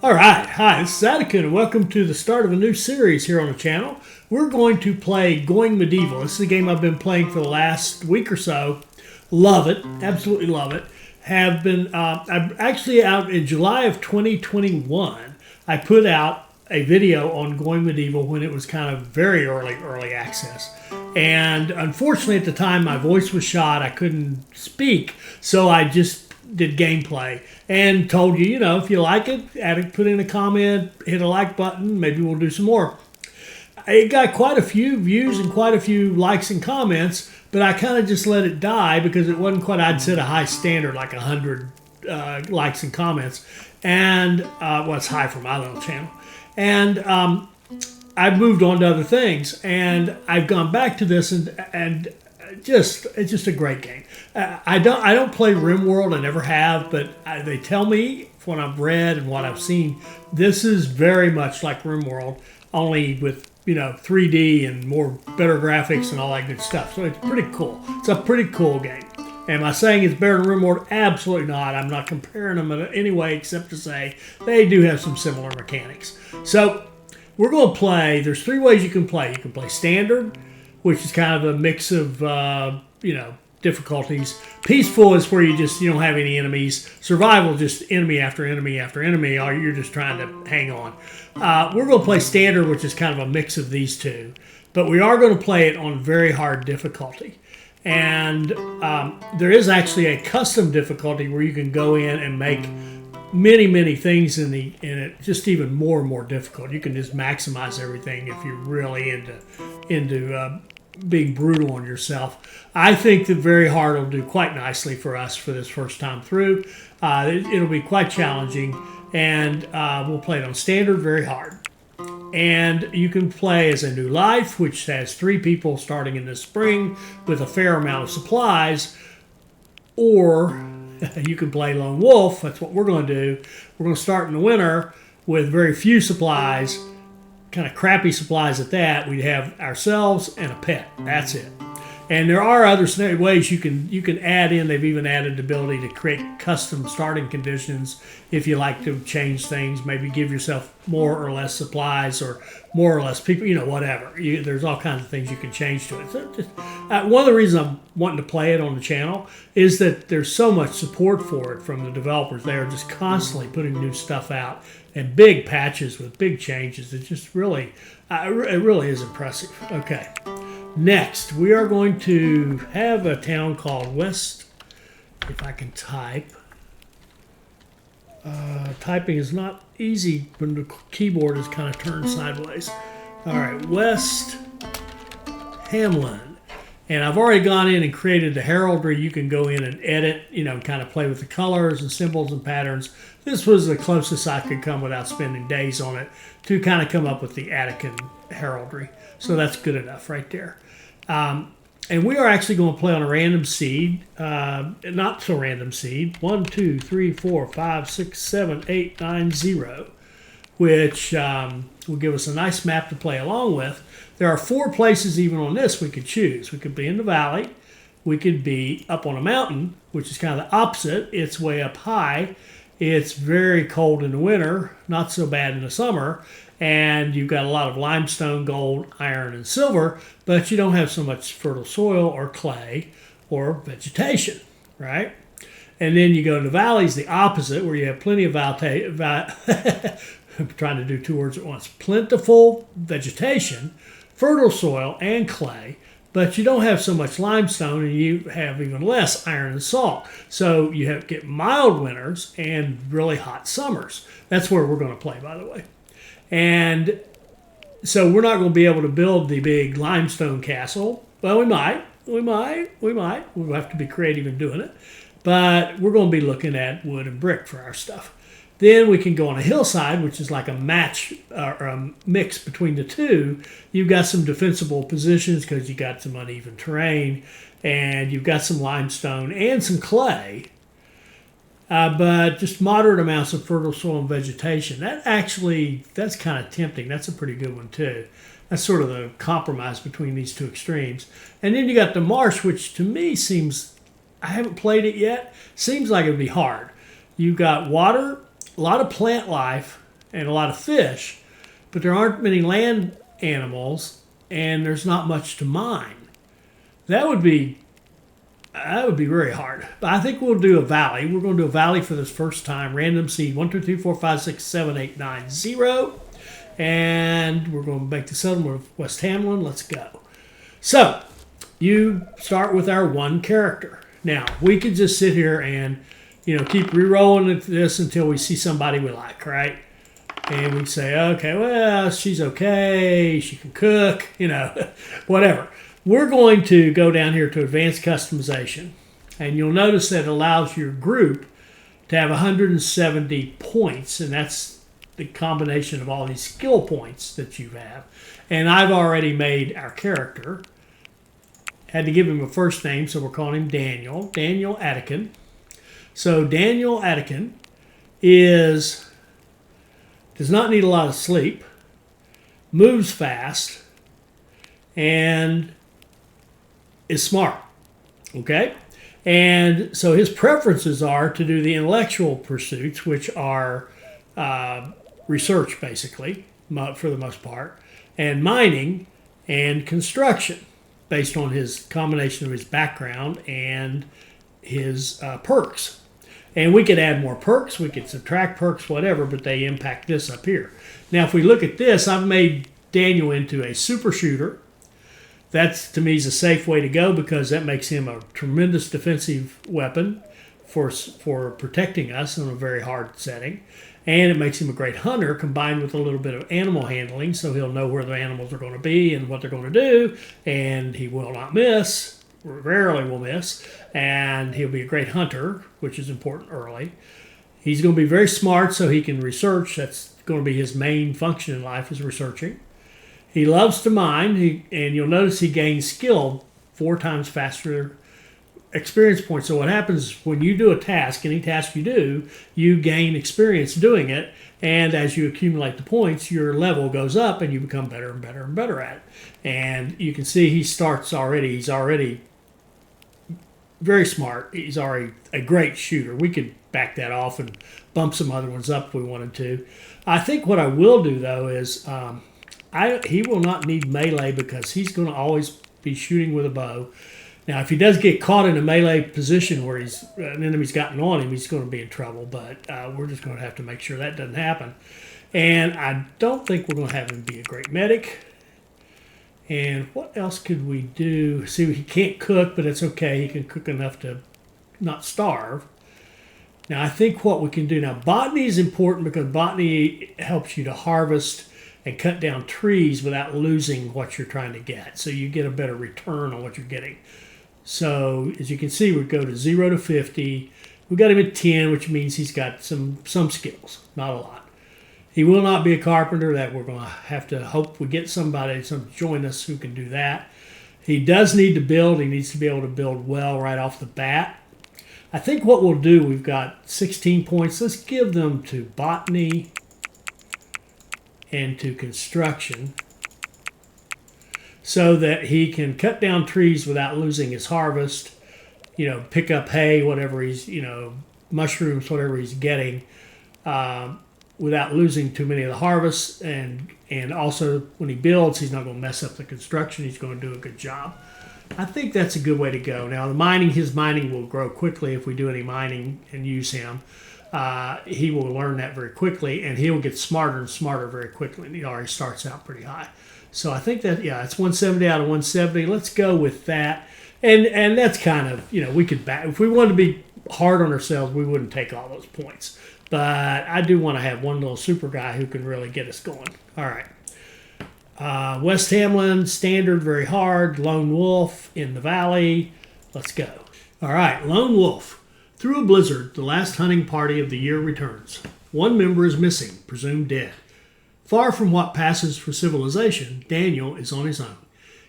All right, hi, this is Attica, and welcome to the start of a new series here on the channel. We're going to play Going Medieval. This is a game I've been playing for the last week or so. Love it, absolutely love it. I'm actually out in July of 2021. I put out a video on Going Medieval when it was kind of very early access. And unfortunately at the time my voice was shot, I couldn't speak, so I just did gameplay and told you, if you like it, put in a comment, hit a like button, maybe we'll do some more. It got quite a few views and quite a few likes and comments, but I kind of just let it die because it wasn't quite, I'd set a high standard, like 100 likes and comments, and it's high for my little channel. And I've moved on to other things, and I've gone back to this, and it's just a great game. I don't play RimWorld, I never have, but they tell me from what I've read and what I've seen, this is very much like RimWorld, only with 3D and better graphics and all that good stuff. So it's pretty cool. It's a pretty cool game. Am I saying it's better than RimWorld? Absolutely not. I'm not comparing them in any way except to say they do have some similar mechanics. So we're going to play. There's three ways you can play. You can play standard, which is kind of a mix of difficulties. Peaceful is where you don't have any enemies. Survival, just enemy after enemy after enemy. Or you're just trying to hang on. We're going to play standard, which is kind of a mix of these two. But we are going to play it on very hard difficulty. And there is actually a custom difficulty where you can go in and make many things in it just even more and more difficult. You can just maximize everything if you're really into being brutal on yourself. I think that very hard will do quite nicely for us for this first time through. It'll be quite challenging, and we'll play it on standard, very hard. And you can play as a new life, which has 3 people starting in the spring with a fair amount of supplies, or you can play lone wolf. That's what we're going to do. We're going to start in the winter with very few supplies, kind of crappy supplies at that. We'd have ourselves and a pet. That's it. And there are other ways you can add in. They've even added the ability to create custom starting conditions if you like to change things. Maybe give yourself more or less supplies or more or less people. Whatever. There's all kinds of things you can change to it. So one of the reasons I'm wanting to play it on the channel is that there's so much support for it from the developers. They are just constantly putting new stuff out and big patches with big changes. It's just really, it really is impressive. Okay. Next, we are going to have a town called West. If I can type. Typing is not easy when the keyboard is kind of turned sideways. All right, West Hamlin. And I've already gone in and created the heraldry. You can go in and edit, kind of play with the colors and symbols and patterns. This was the closest I could come without spending days on it to kind of come up with the Attican heraldry. So that's good enough right there. And we are actually going to play on a random seed, not so random seed, 1, 2, 3, 4, 5, 6, 7, 8, 9, 0, which will give us a nice map to play along with. There are 4 places even on this we could choose. We could be in the valley. We could be up on a mountain, which is kind of the opposite. It's way up high. It's very cold in the winter, not so bad in the summer. And you've got a lot of limestone, gold, iron, and silver, but you don't have so much fertile soil or clay or vegetation, right? And then you go to the valleys, the opposite, where you have plenty of I'm trying to do 2 words at once. Plentiful vegetation, fertile soil, and clay, but you don't have so much limestone, and you have even less iron and salt. So you get mild winters and really hot summers. That's where we're going to play, by the way. And so we're not going to be able to build the big limestone castle. Well, we might. We'll have to be creative in doing it. But we're going to be looking at wood and brick for our stuff. Then we can go on a hillside, which is like a match or a mix between the two. You've got some defensible positions because you got some uneven terrain, and you've got some limestone and some clay. But just moderate amounts of fertile soil and vegetation. That's kind of tempting. That's a pretty good one too. That's sort of the compromise between these two extremes. And then you got the marsh, which to me seems, I haven't played it yet, seems like it would be hard. You've got water, a lot of plant life, and a lot of fish, but there aren't many land animals, and there's not much to mine. That would be very hard. But I think we'll do a valley. We're going to do a valley for this first time. Random seed 1, 2, 3, 4, 5, 6, 7, 8, 9, 0. And we're going to make the southern with West Hamlin. Let's go. So you start with our one character. Now we could just sit here and keep re-rolling this until we see somebody we like, right? And we say, okay, well, she's okay. She can cook, whatever. We're going to go down here to advanced customization, and you'll notice that it allows your group to have 170 points, and that's the combination of all these skill points that you have. And I've already made our character. Had to give him a first name, so we're calling him Daniel. Daniel Attican. So Daniel Attican does not need a lot of sleep, moves fast, and is smart, okay? And so his preferences are to do the intellectual pursuits, which are research, basically, for the most part, and mining and construction, based on his combination of his background and his perks. And we could add more perks, we could subtract perks, whatever, but they impact this up here. Now, if we look at this, I've made Daniel into a super shooter. That's, to me, is a safe way to go because that makes him a tremendous defensive weapon for protecting us in a very hard setting. And it makes him a great hunter combined with a little bit of animal handling, so he'll know where the animals are going to be and what they're going to do, and he will not miss, rarely will miss, and he'll be a great hunter, which is important early. He's going to be very smart so he can research. That's going to be his main function in life, is researching. He loves to mine, and you'll notice he gains skill 4 times faster experience points. So what happens when you do a task, any task you do, you gain experience doing it, and as you accumulate the points, your level goes up and you become better and better and better at it. And you can see he's already very smart. He's already a great shooter. We could back that off and bump some other ones up if we wanted to. I think what I will do, though, is he will not need melee because he's going to always be shooting with a bow. Now, if he does get caught in a melee position where an enemy's gotten on him, he's going to be in trouble. But we're just going to have to make sure that doesn't happen. And I don't think we're going to have him be a great medic. And what else could we do? See, he can't cook, but it's okay. He can cook enough to not starve. Now, I think what we can do now, botany is important because botany helps you to harvest and cut down trees without losing what you're trying to get. So you get a better return on what you're getting. So as you can see, we go to 0 to 50. We got him at 10, which means he's got some skills, not a lot. He will not be a carpenter. That we're going to have to hope we get somebody to join us who can do that. He does need to build. He needs to be able to build well right off the bat. I think what we'll do, we've got 16 points. Let's give them to botany and to construction so that he can cut down trees without losing his harvest, pick up hay, whatever he's, mushrooms, whatever he's getting, without losing too many of the harvests. And also when he builds, he's not going to mess up the construction. He's going to do a good job. I think that's a good way to go. Now, his mining will grow quickly if we do any mining and use him. He will learn that very quickly, and he'll get smarter and smarter very quickly. And he already starts out pretty high. So I think that, it's 170 out of 170. Let's go with that. And that's kind of, we could back. If we wanted to be hard on ourselves, we wouldn't take all those points. But I do want to have one little super guy who can really get us going. All right. West Hamlin, standard, very hard. Lone Wolf in the valley. Let's go. All right, Lone Wolf. Through a blizzard, the last hunting party of the year returns. One member is missing, presumed dead. Far from what passes for civilization, Daniel is on his own.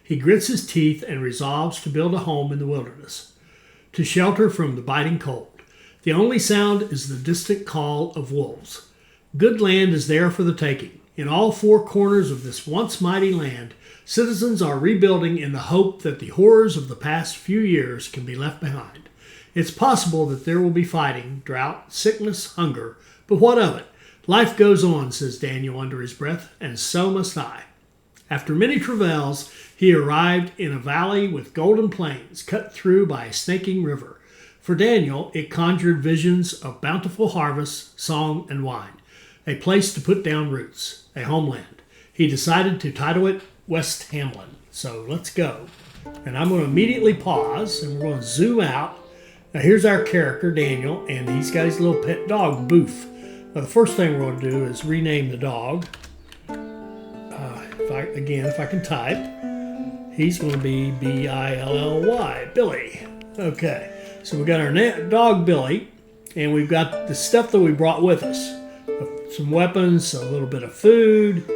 He grits his teeth and resolves to build a home in the wilderness, to shelter from the biting cold. The only sound is the distant call of wolves. Good land is there for the taking. In all 4 corners of this once mighty land, citizens are rebuilding in the hope that the horrors of the past few years can be left behind. It's possible that there will be fighting, drought, sickness, hunger, but what of it? Life goes on, says Daniel under his breath, and so must I. After many travails, he arrived in a valley with golden plains cut through by a snaking river. For Daniel, it conjured visions of bountiful harvests, song, and wine, a place to put down roots, a homeland. He decided to title it West Hamlin. So let's go. And I'm going to immediately pause, and we're going to zoom out. Now here's our character, Daniel, and he's got his little pet dog, Boof. Now, the first thing we're going to do is rename the dog. If I can type, he's going to be Billy, Billy. Okay, so we got our dog Billy, and we've got the stuff that we brought with us. Some weapons, a little bit of food,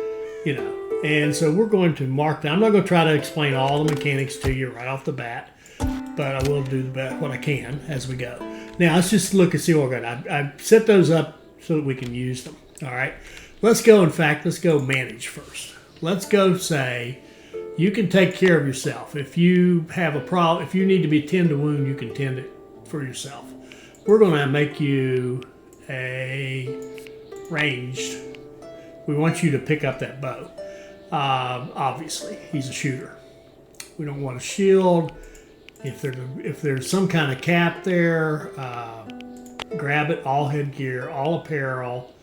And so we're going to mark that. I'm not going to try to explain all the mechanics to you right off the bat, but I will do what I can as we go. Now, let's just look and see what we're going to. I've set those up so that we can use them. All right. Let's go manage first. Let's go say, you can take care of yourself. If you have a problem, if you need to tend a wound, you can tend it for yourself. We're going to make you a ranged. We want you to pick up that bow. Obviously, he's a shooter. We don't want a shield. If there's some kind of cap there, grab it. All headgear, all apparel.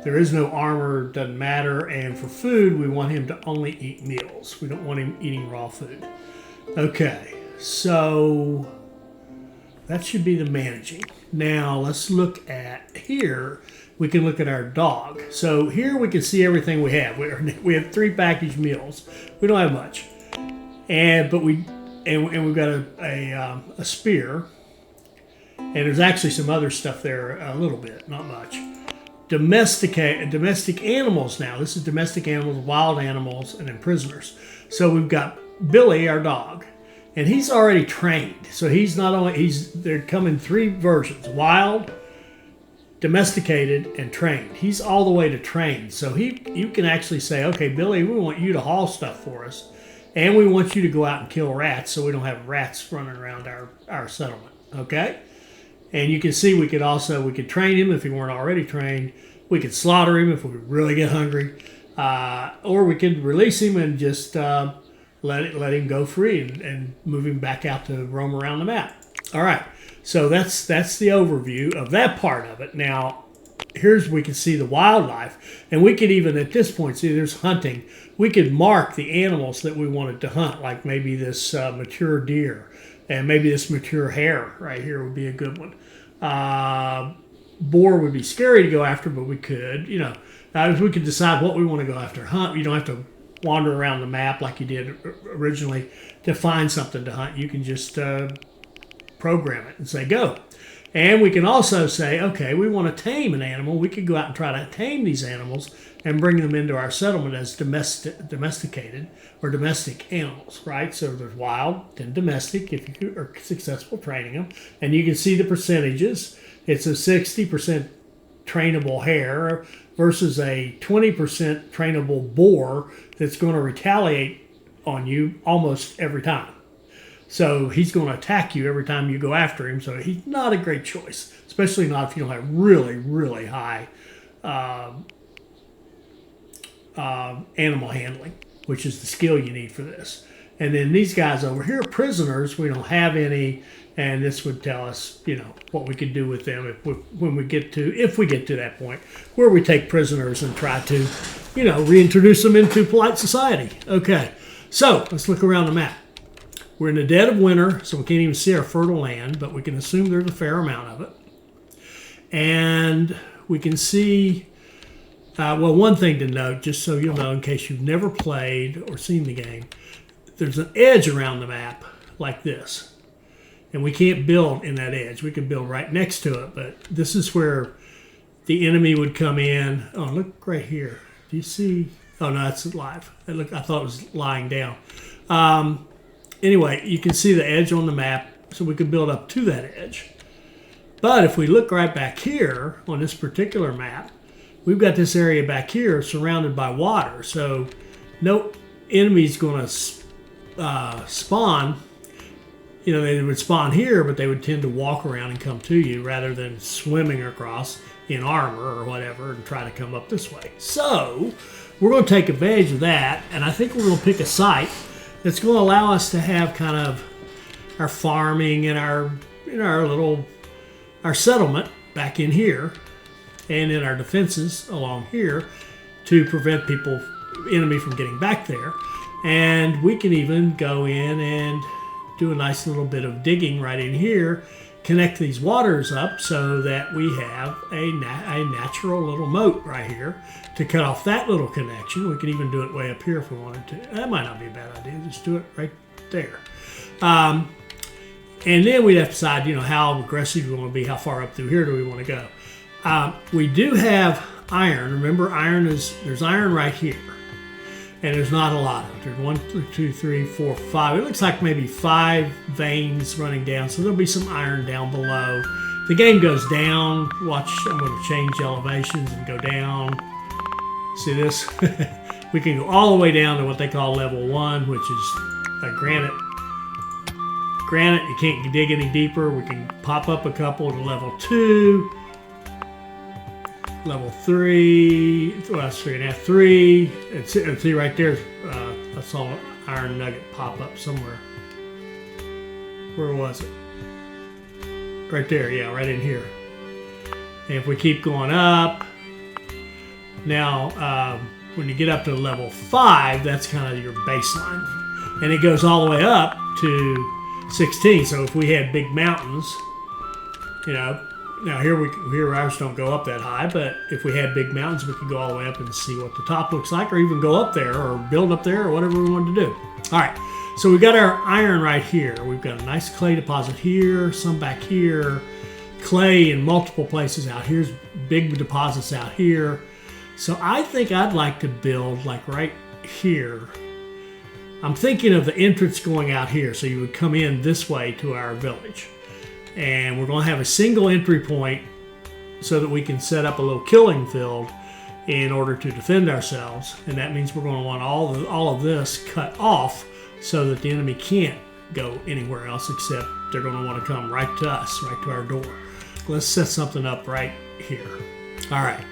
There is no armor, doesn't matter. And for food, we want him to only eat meals. We don't want him eating raw food. Okay, so that should be the managing. Now let's look at here. We can look at our dog. So here we can see everything we have. We have 3 packaged meals. We don't have much, but we've got a spear, and there's actually some other stuff there a little bit, not much. Domestic animals now. This is domestic animals, wild animals, and then prisoners. So we've got Billy, our dog, and he's already trained. So he's not only they're coming 3 versions: wild, domesticated, and trained. He's all the way to trained. So you can actually say, okay, Billy, we want you to haul stuff for us, and we want you to go out and kill rats, so we don't have rats running around our settlement. Okay. And you can see we could train him if he weren't already trained. We could slaughter him if we really get hungry. Or we could release him and just let him go free and move him back out to roam around the map. All right, so that's the overview of that part of it. Now, we can see the wildlife, and we could even at this point see there's hunting. We could mark the animals that we wanted to hunt, like maybe this mature deer. And maybe this mature hare right here would be a good one. Boar would be scary to go after, but we could, we could decide what we want to go after. Hunt. You don't have to wander around the map like you did originally to find something to hunt. You can just program it and say go. And we can also say, okay, we want to tame an animal. We could go out and try to tame these animals and bring them into our settlement as domesticated or domestic animals, right? So there's wild, then domestic if you are successful training them. And you can see the percentages. It's a 60% trainable hare versus a 20% trainable boar that's going to retaliate on you almost every time. So he's going to attack you every time you go after him. So he's not a great choice, especially not if you don't have really, really high animal handling, which is the skill you need for this. And then these guys over here, prisoners, we don't have any, and this would tell us, what we could do with them if we get to that point where we take prisoners and try to, reintroduce them into polite society. Okay, so let's look around the map. We're in the dead of winter, so we can't even see our fertile land, but we can assume there's a fair amount of it. And we can see, one thing to note, just so you'll know in case you've never played or seen the game, there's an edge around the map like this. And we can't build in that edge. We can build right next to it, but this is where the enemy would come in. Oh, look right here. Do you see? Oh, no, that's live. I thought it was lying down. Anyway, you can see the edge on the map, so we could build up to that edge. But if we look right back here on this particular map, we've got this area back here surrounded by water. So no enemy's going to spawn. They would spawn here, but they would tend to walk around and come to you rather than swimming across in armor or whatever and try to come up this way. So we're going to take advantage of that, and I think we're going to pick a site that's going to allow us to have kind of our farming and our settlement back in here, and in our defenses along here to prevent enemy from getting back there. And we can even go in and do a nice little bit of digging right in here, connect these waters up so that we have a natural little moat right here to cut off that little connection. We could even do it way up here if we wanted to. That might not be a bad idea. Just do it right there. And then we'd have to decide, how aggressive we want to be, how far up through here do we want to go. We do have iron. Remember, there's iron right here. And there's not a lot of it. There's 1, 2, 3, 4, 5. It looks like maybe 5 veins running down. So there'll be some iron down below. The game goes down. Watch, I'm going to change elevations and go down. See this? We can go all the way down to what they call level 1, which is a granite. You can't dig any deeper. We can pop up a couple to level 2. Level 3, well, that's 3.5, 3. And see right there, I saw an iron nugget pop up somewhere. Where was it? Right there, yeah, right in here. And if we keep going up, now when you get up to level 5, that's kind of your baseline. And it goes all the way up to 16. So if we had big mountains, now here ours don't go up that high, but if we had big mountains, we could go all the way up and see what the top looks like, or even go up there or build up there or whatever we wanted to do. All right, so we've got our iron right here. We've got a nice clay deposit here, some back here, clay in multiple places out here's big deposits out here. So I think I'd like to build like right here. I'm thinking of the entrance going out here, so you would come in this way to our village. And we're going to have a single entry point so that we can set up a little killing field in order to defend ourselves. And that means we're going to want all of this cut off so that the enemy can't go anywhere else, except they're going to want to come right to us, right to our door. Let's set something up right here. All right.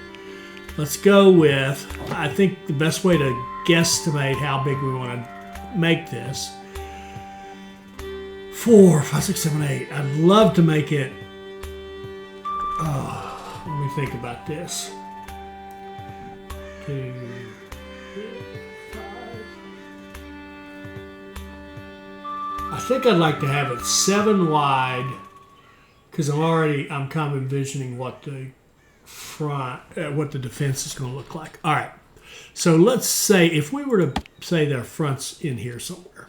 Let's go with, I think the best way to guesstimate how big we want to make this, 4, 5, 6, 7, 8. I'd love to make it, let me think about this. 2, 3, 5. I think I'd like to have it 7 wide, because I'm kind of envisioning what the what the defense is going to look like. All right. So let's say if we were to say their front's in here somewhere,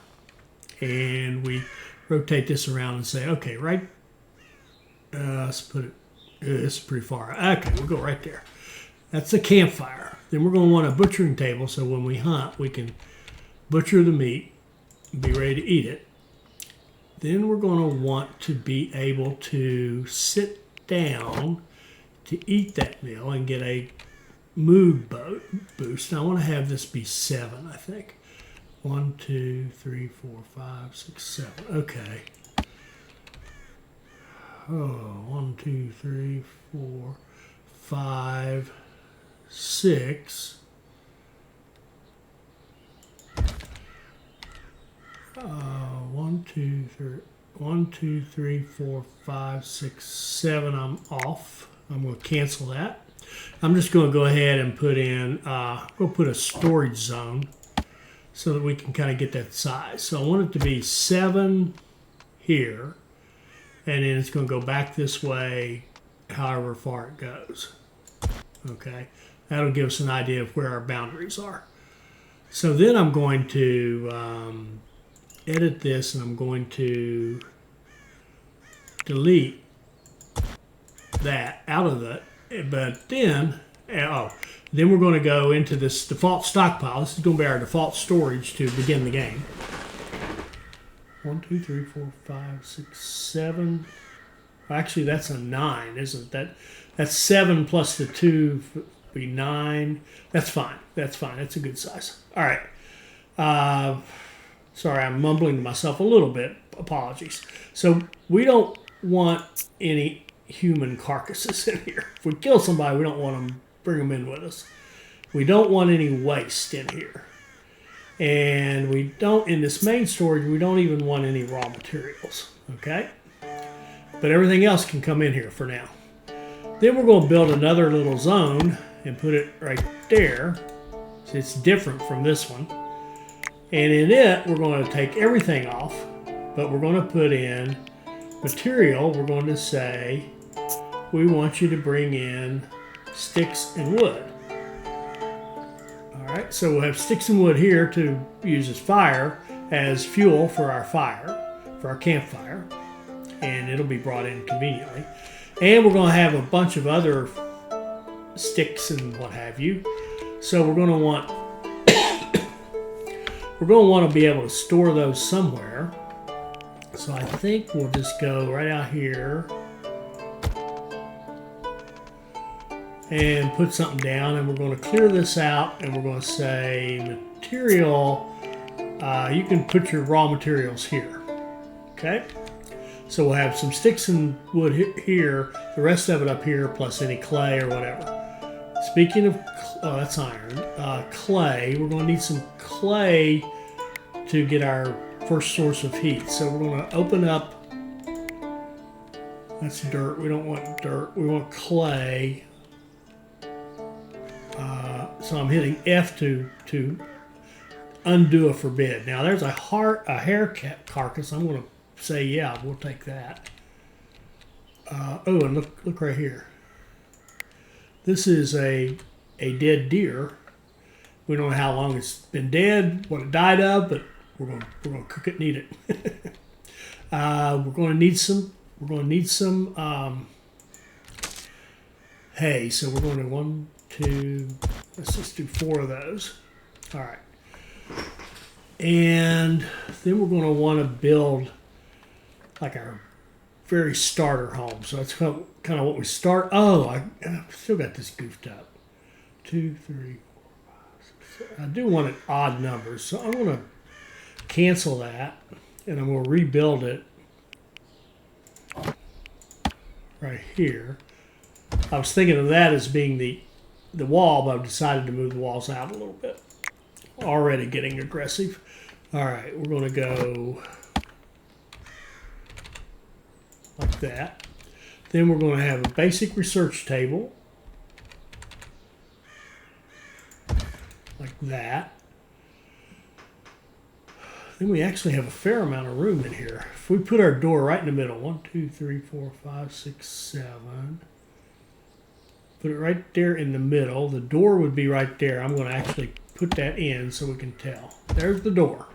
and we rotate this around and say, okay, right, let's put it, it's pretty far. Okay, we'll go right there. That's a campfire. Then we're going to want a butchering table, so when we hunt, we can butcher the meat and be ready to eat it. Then we're going to want to be able to sit down to eat that meal and get a mood boost. I want to have this be 7, I think. 1, 2, 3, 4, 5, 6, 7. Okay. 1, 2, 3, 4, 5, 6. 1, 2, 3. 1, 2, 3, 4, 5, 6, 7. I'm off. I'm going to cancel that. I'm just going to go ahead and put in, we'll put a storage zone so that we can kind of get that size. So I want it to be 7 here, and then it's going to go back this way however far it goes. Okay, that'll give us an idea of where our boundaries are. So then I'm going to edit this, and I'm going to delete that out of it. But then, then we're going to go into this default stockpile. This is going to be our default storage to begin the game. 1, 2, 3, 4, 5, 6, 7. Actually, that's a 9, isn't that? That's 7 plus the 2 be 9. That's fine. That's fine. That's a good size. All right. Sorry, I'm mumbling to myself a little bit. Apologies. So we don't want any human carcasses in here. If we kill somebody, we don't want them, bring them in with us. We don't want any waste in here. And we don't, in this main storage, we don't even want any raw materials, okay? But everything else can come in here for now. Then we're going to build another little zone and put it right there. So it's different from this one. And in it, we're going to take everything off, but we're going to put in material. We're going to say, we want you to bring in sticks and wood. All right, so we'll have sticks and wood here to use as fire, as fuel for our fire, for our campfire, and it'll be brought in conveniently. And we're going to have a bunch of other sticks and what have you. So we're going to want to be able to store those somewhere. So I think we'll just go right out here and put something down, and we're going to clear this out, and we're going to say material, you can put your raw materials here, okay? So we'll have some sticks and wood here, the rest of it up here, plus any clay or whatever. Speaking of, oh, that's iron, clay, we're going to need some clay to get our first source of heat. So we're going to open up, that's dirt, we don't want dirt, we want clay. So I'm hitting F to undo a forbid. Now there's a hair carcass. I'm going to say, yeah, we'll take that. Oh, and look right here. This is a dead deer. We don't know how long it's been dead, what it died of, but we're going to cook it and eat it. We're going to need some hay. So we're going to let's just do 4 of those. All right. And then we're going to want to build like our very starter home. So that's kind of what we start. Oh, I've still got this goofed up. 2, 3, 4, 5, 6, 7. I do want it odd numbers. So I'm going to cancel that, and I'm going to rebuild it right here. I was thinking of that as being the wall, but I've decided to move the walls out a little bit. Already getting aggressive. All right, we're going to go like that. Then we're going to have a basic research table like that. Then we actually have a fair amount of room in here. If we put our door right in the middle, 1, 2, 3, 4, 5, 6, 7. Put it right there in the middle. The door would be right there. I'm going to actually put that in so we can tell. There's the door.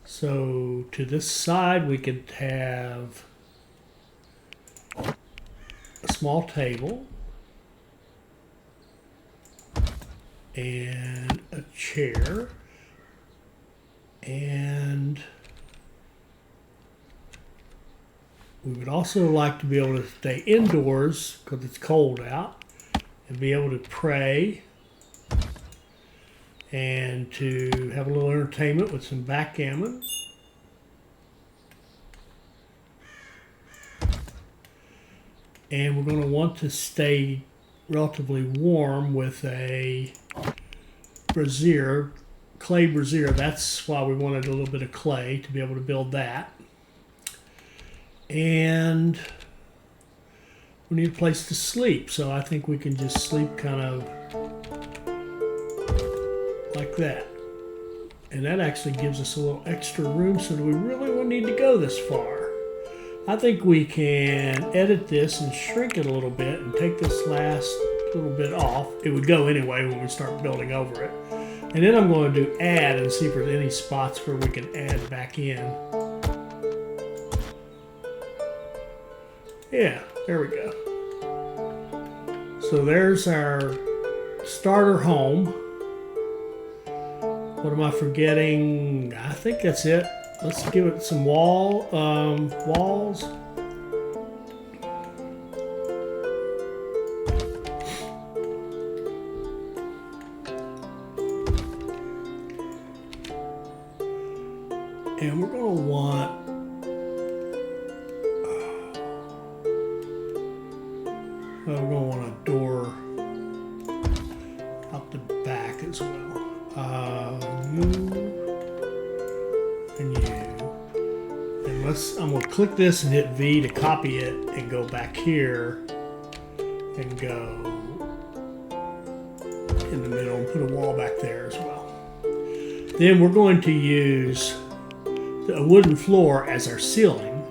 So to this side, we could have a small table and a chair, and we would also like to be able to stay indoors because it's cold out and be able to pray and to have a little entertainment with some backgammon. And we're going to want to stay relatively warm with a brazier, clay brazier. That's why we wanted a little bit of clay to be able to build that. And we need a place to sleep, so I think we can just sleep kind of like that. And that actually gives us a little extra room, so do we really need to go this far? I think we can edit this and shrink it a little bit and take this last little bit off. It would go anyway when we start building over it. And then I'm going to do add and see if there's any spots where we can add back in. Yeah, there we go. So there's our starter home. What am I forgetting? I think that's it. Let's give it some walls. And we're going to want we're going to want a door out the back as well. You and you. And I'm going to click this and hit V to copy it and go back here and go in the middle and put a wall back there as well. Then we're going to use a wooden floor as our ceiling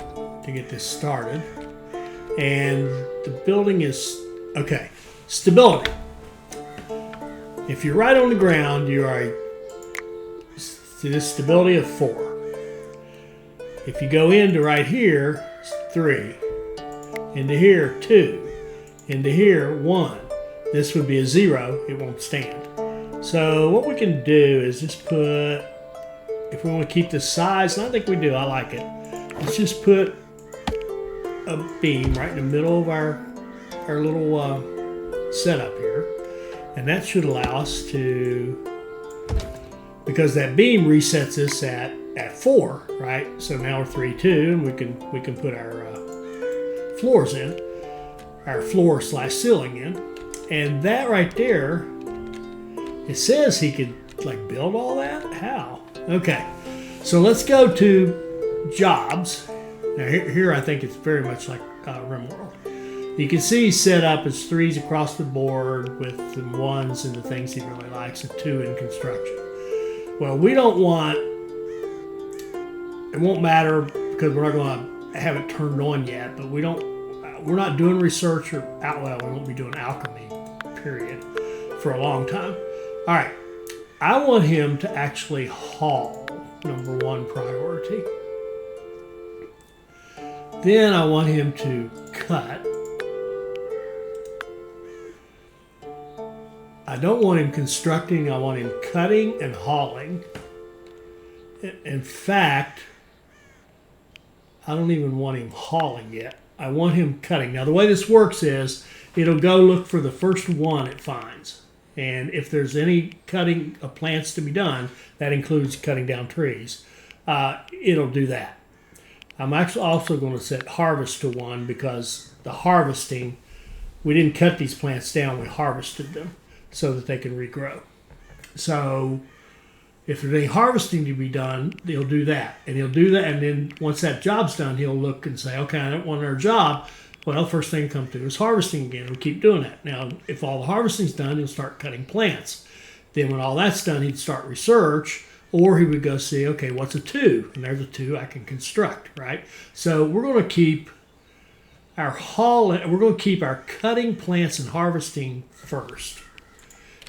to get this started. And the building is, okay, stability. If you're right on the ground, you are see this stability of 4. If you go into right here, 3. Into here, 2. Into here, 1. This would be a 0, it won't stand. So what we can do is just put, if we want to keep the size, and I think we do, I like it. Let's just put a beam right in the middle of our little setup here. And that should allow us to, because that beam resets us at 4, right? So now we're 3, 2, and we can put our floors in, our floor / ceiling in. And that right there, it says he could like build all that? How? Okay, so let's go to jobs. Now here I think it's very much like RimWorld. You can see he's set up as 3s across the board with the 1s and the things he really likes, and 2 in construction. Well, we don't want, it won't matter because we're not going to have it turned on yet, but we're not doing research or, well, we won't be doing alchemy, period, for a long time. All right, I want him to actually haul, number 1 priority. Then I want him to cut. I don't want him constructing, I want him cutting and hauling. In fact, I don't even want him hauling yet. I want him cutting. Now the way this works is, it'll go look for the first one it finds. And if there's any cutting of plants to be done, that includes cutting down trees, it'll do that. I'm actually also going to set harvest to 1 because the harvesting, we didn't cut these plants down, we harvested them so that they can regrow. So if there's any harvesting to be done, he'll do that. And he'll do that, and then once that job's done, he'll look and say, okay, I don't want our job. Well, first thing to come through is harvesting again. We'll keep doing that. Now, if all the harvesting's done, he'll start cutting plants. Then when all that's done, he'd start research, or he would go see, okay, what's a 2? And there's a 2 I can construct, right? So we're going to keep our cutting plants and harvesting first.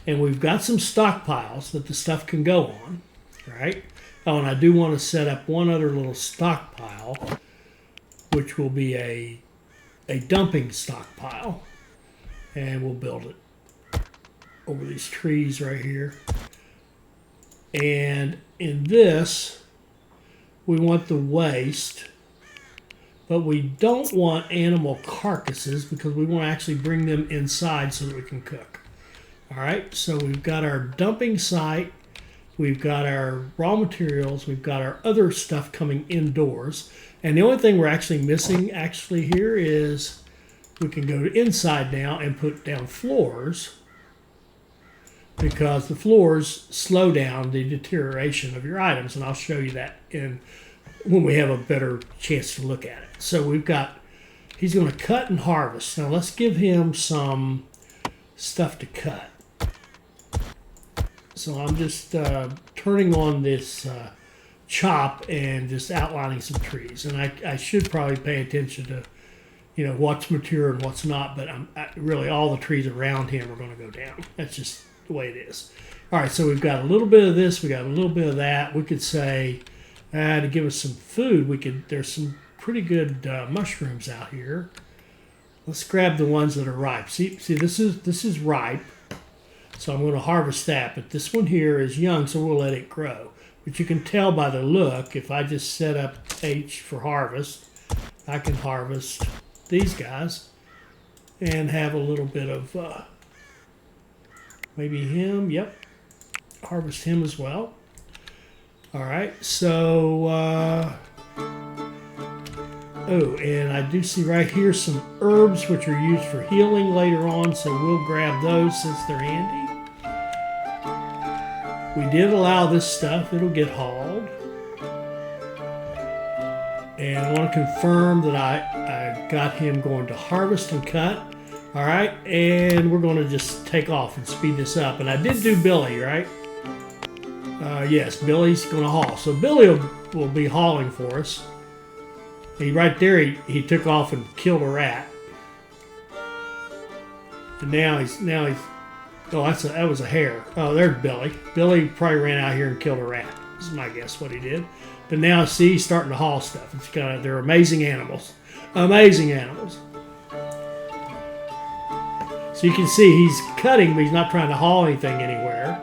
And we've got some stockpiles that the stuff can go on, right? Oh, and I do want to set up one other little stockpile, which will be a dumping stockpile. And we'll build it over these trees right here. And in this, we want the waste, but we don't want animal carcasses because we want to actually bring them inside so that we can cook. All right, so we've got our dumping site, we've got our raw materials, we've got our other stuff coming indoors, and the only thing we're actually missing here is we can go to inside now and put down floors, because the floors slow down the deterioration of your items, and I'll show you that when we have a better chance to look at it. So he's going to cut and harvest. Now let's give him some stuff to cut. So I'm just turning on this chop and just outlining some trees. And I should probably pay attention to, what's mature and what's not, but really all the trees around him are going to go down. That's just the way it is. All right, so we've got a little bit of this, we got a little bit of that. We could say, to give us some food, there's some pretty good mushrooms out here. Let's grab the ones that are ripe. See, this is ripe. So I'm going to harvest that, but this one here is young, so we'll let it grow. But you can tell by the look, if I just set up H for harvest, I can harvest these guys and have a little bit of maybe him. Yep, harvest him as well. All right, so, oh, and I do see right here some herbs which are used for healing later on, so we'll grab those since they're handy. We did allow this stuff, it'll get hauled. And I want to confirm that I got him going to harvest and cut. All right, and we're going to just take off and speed this up. And I did do Billy, right? Yes, Billy's going to haul. So Billy will be hauling for us. Right there, he took off and killed a rat. And now he's oh, that was a hare. Oh, there's Billy. Billy probably ran out here and killed a rat. This is my guess what he did. But now, see, he's starting to haul stuff. They're amazing animals. Amazing animals. So you can see he's cutting, but he's not trying to haul anything anywhere.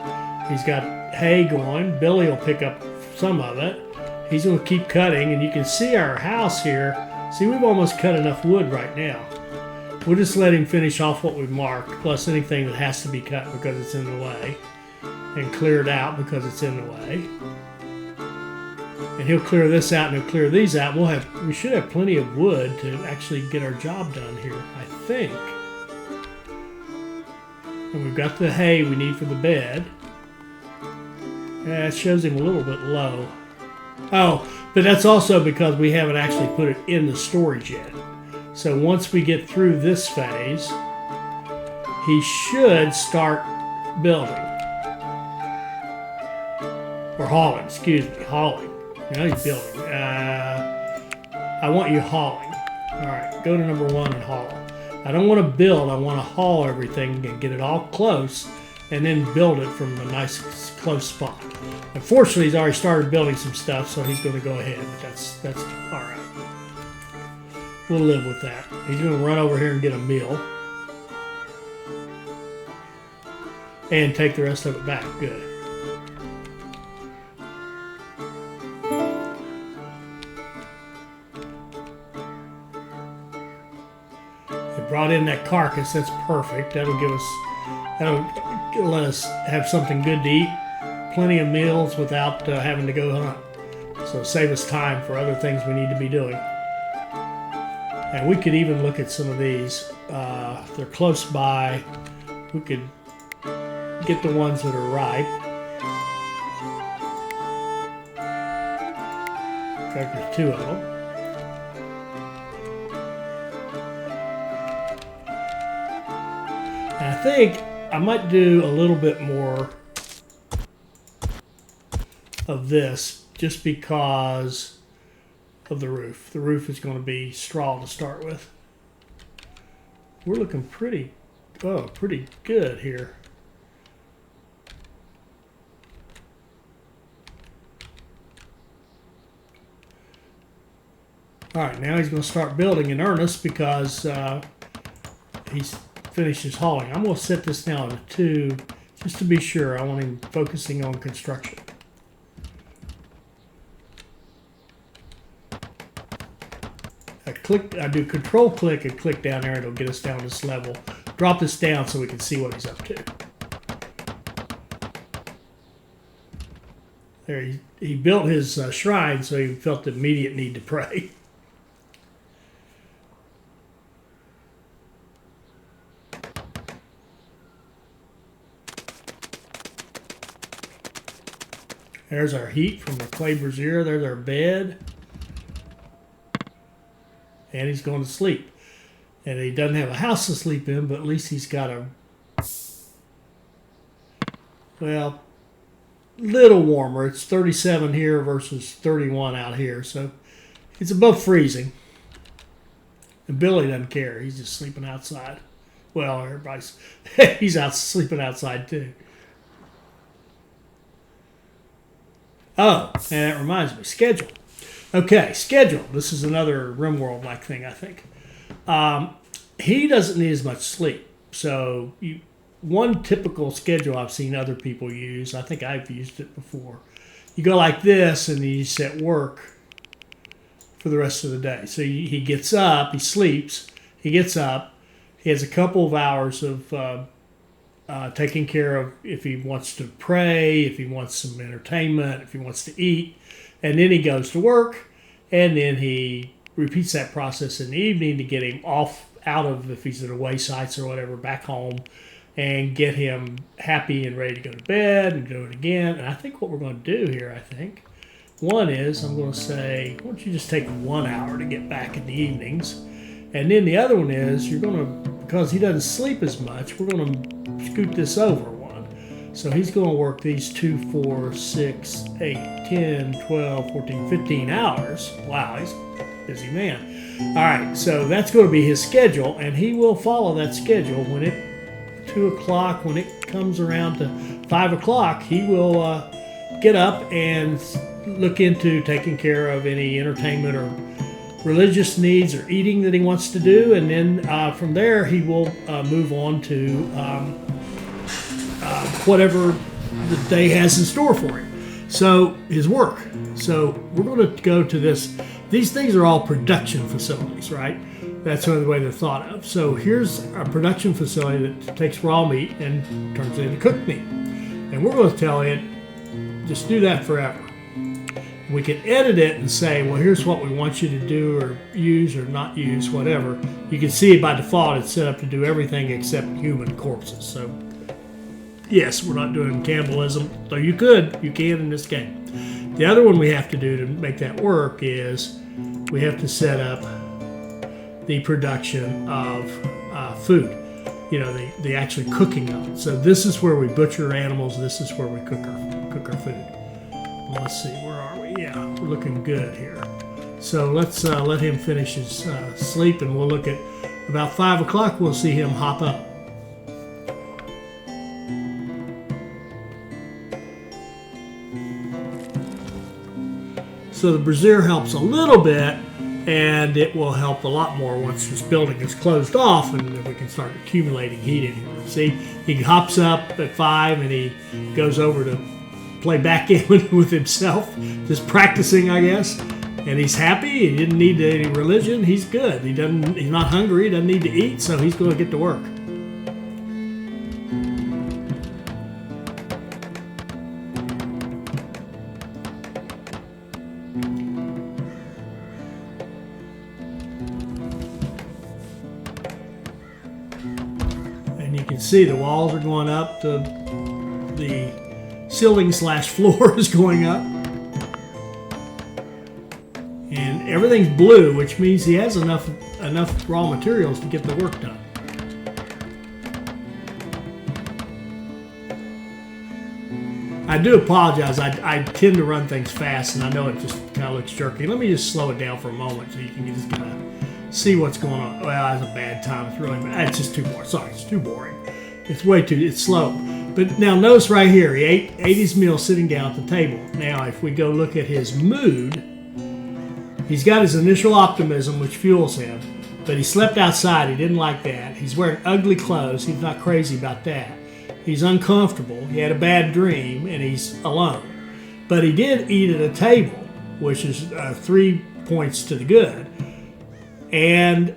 He's got hay going. Billy will pick up some of it. He's going to keep cutting, and you can see our house here. See, we've almost cut enough wood right now. We'll just let him finish off what we've marked, plus anything that has to be cut because it's in the way, and clear it out because it's in the way. And he'll clear this out and he'll clear these out. We should have plenty of wood to actually get our job done here, I think. And we've got the hay we need for the bed. Yeah, it shows him a little bit low. Oh, but that's also because we haven't actually put it in the storage yet. So once we get through this phase, he should start building. Or hauling, excuse me, hauling. Now he's building. I want you hauling. All right, go to number 1 and haul. I don't want to build. I want to haul everything and get it all close and then build it from a nice close spot. Unfortunately, he's already started building some stuff, so he's going to go ahead. But that's all right. We'll live with that. He's going to run over here and get a meal. And take the rest of it back. Good. Brought in that carcass. That's perfect. That'll let us have something good to eat. Plenty of meals without having to go hunt. So save us time for other things we need to be doing. And we could even look at some of these. If they're close by, we could get the ones that are ripe. In fact, there's 2 of them. And I think I might do a little bit more of this just because of the roof. The roof is going to be straw to start with. We're looking pretty good here. All right, now he's going to start building in earnest because he's finished his hauling. I'm going to set this now to 2 just to be sure. I want him focusing on construction. I do control click and click down there and it'll get us down this level. Drop this down so we can see what he's up to. There, he built his shrine so he felt the immediate need to pray. There's our heat from the clay brazier. There's our bed. And he's going to sleep. And he doesn't have a house to sleep in, but at least he's got a, well, little warmer. It's 37 here versus 31 out here. So it's above freezing. And Billy doesn't care. He's just sleeping outside. Well, everybody's, he's out sleeping outside too. Oh, and that reminds me, schedule. Okay, schedule. This is another RimWorld-like thing, I think. He doesn't need as much sleep. So one typical schedule I've seen other people use, I think I've used it before. You go like this, and then you set work for the rest of the day. So he gets up, he sleeps, he gets up, he has a couple of hours of taking care of if he wants to pray, if he wants some entertainment, if he wants to eat. And then he goes to work, and then he repeats that process in the evening to get him off out of, if he's at away sites or whatever, back home, and get him happy and ready to go to bed and do it again. And I think what we're going to do here, one is I'm going to say, why don't you just take 1 hour to get back in the evenings? And then the other one is you're going to, because he doesn't sleep as much, we're going to scoot this over one. So he's going to work these 2, 4, 6, 8, 10, 12, 14, 15 hours. Wow, he's a busy man. All right, so that's going to be his schedule, and he will follow that schedule. When it 2 o'clock, when it comes around to 5 o'clock, he will get up and look into taking care of any entertainment or religious needs or eating that he wants to do, and then from there he will move on to whatever the day has in store for him. So his work. So we're going to go to this. These things are all production facilities, right? That's the way they're thought of. So here's a production facility that takes raw meat and turns it into cooked meat. And we're going to tell it, just do that forever. We can edit it and say, well, here's what we want you to do or use or not use, whatever. You can see by default it's set up to do everything except human corpses. So, yes, we're not doing cannibalism, though you can in this game. The other one we have to do to make that work is we have to set up the production of food, the actually cooking of it. So this is where we butcher animals. This is where we cook our food. Well, let's see, where are we? Yeah, we're looking good here. So let's let him finish his sleep, and we'll look at about 5 o'clock. We'll see him hop up. So the brazier helps a little bit, and it will help a lot more once this building is closed off and we can start accumulating heat in here. See, he hops up at 5 and he goes over to play backgammon with himself, just practicing, I guess. And he's happy. He didn't need any religion. He's good. He's not hungry. He doesn't need to eat, so he's going to get to work. And you can see the walls are going up. The ceiling/floor is going up. And everything's blue, which means he has enough raw materials to get the work done. I do apologize. I tend to run things fast, and I know it just kind of looks jerky. Let me just slow it down for a moment so you can just kind of see what's going on. Well, that's a bad time. It's really bad. It's just too boring. Sorry, it's too boring. It's slow. But now notice right here, he ate his meal sitting down at the table. Now, if we go look at his mood, he's got his initial optimism, which fuels him, but he slept outside. He didn't like that. He's wearing ugly clothes. He's not crazy about that. He's uncomfortable. He had a bad dream, and he's alone. But he did eat at a table, which is 3 points to the good. And